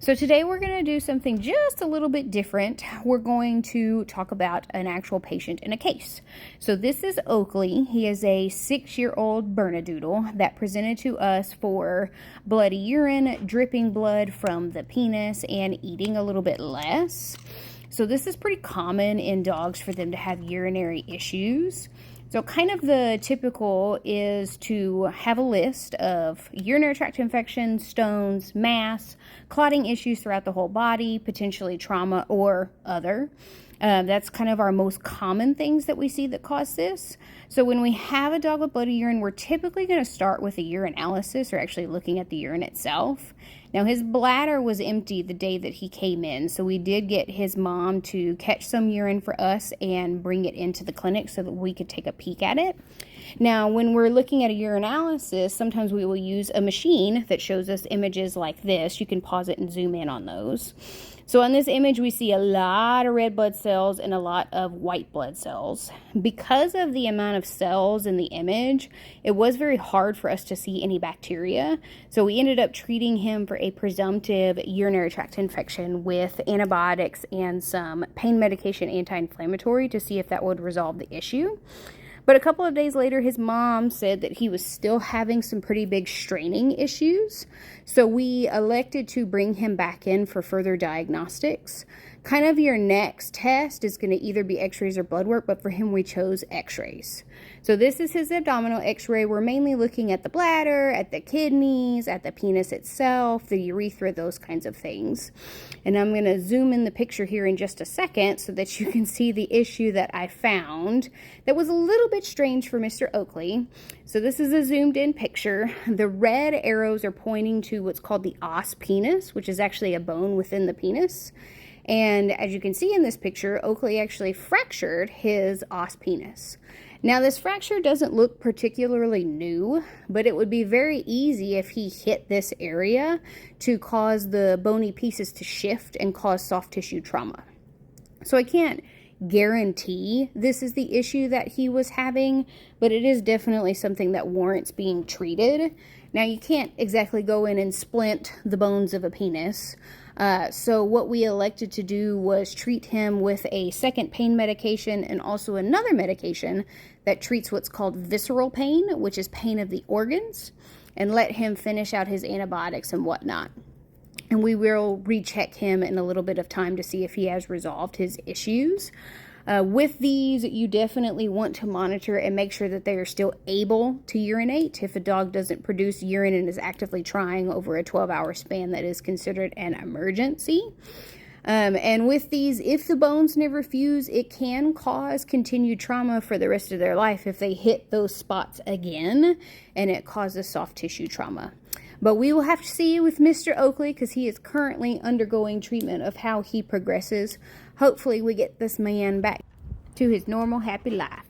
So today we're going to do something just a little bit different. We're going to talk about an actual patient in a case. So this is Oakley. He is a 6-year-old Bernedoodle that presented to us for bloody urine, dripping blood from the penis, and eating a little bit less. So this is pretty common in dogs for them to have urinary issues. So kind of the typical is to have a list of urinary tract infections, stones, mass, clotting issues throughout the whole body, potentially trauma or other. That's kind of our most common things that we see that cause this. So when we have a dog with bloody urine, we're typically going to start with a urinalysis, or actually looking at the urine itself. Now, his bladder was empty the day that he came in, so we did get his mom to catch some urine for us and bring it into the clinic so that we could take a peek at it. Now, when we're looking at a urinalysis, sometimes we will use a machine that shows us images like this. You can pause it and zoom in on those. So on this image, we see a lot of red blood cells and a lot of white blood cells. Because of the amount of cells in the image, it was very hard for us to see any bacteria. So we ended up treating him for a presumptive urinary tract infection with antibiotics and some pain medication, anti-inflammatory, to see if that would resolve the issue. But a couple of days later, his mom said that he was still having some pretty big straining issues. So we elected to bring him back in for further diagnostics. Kind of your next test is going to either be x-rays or blood work, but for him we chose x-rays. So this is his abdominal x-ray. We're mainly looking at the bladder, at the kidneys, at the penis itself, the urethra, those kinds of things. And I'm going to zoom in the picture here in just a second so that you can see the issue that I found that was a little bit strange for Mr. Oakley. So this is a zoomed in picture. The red arrows are pointing to what's called the os penis, which is actually a bone within the penis. And as you can see in this picture, Oakley actually fractured his os penis. Now, this fracture doesn't look particularly new, but it would be very easy if he hit this area to cause the bony pieces to shift and cause soft tissue trauma. So I can't guarantee this is the issue that he was having, but it is definitely something that warrants being treated. Now, you can't exactly go in and splint the bones of a penis. So what we elected to do was treat him with a second pain medication and also another medication that treats what's called visceral pain, which is pain of the organs, and let him finish out his antibiotics and whatnot. And we will recheck him in a little bit of time to see if he has resolved his issues. With these, you definitely want to monitor and make sure that they are still able to urinate. If a dog doesn't produce urine and is actively trying over a 12-hour span, that is considered an emergency. And with these, if the bones never fuse, it can cause continued trauma for the rest of their life if they hit those spots again, and it causes soft tissue trauma. But we will have to see with Mr. Oakley because he is currently undergoing treatment of how he progresses. Hopefully we get this man back to his normal happy life.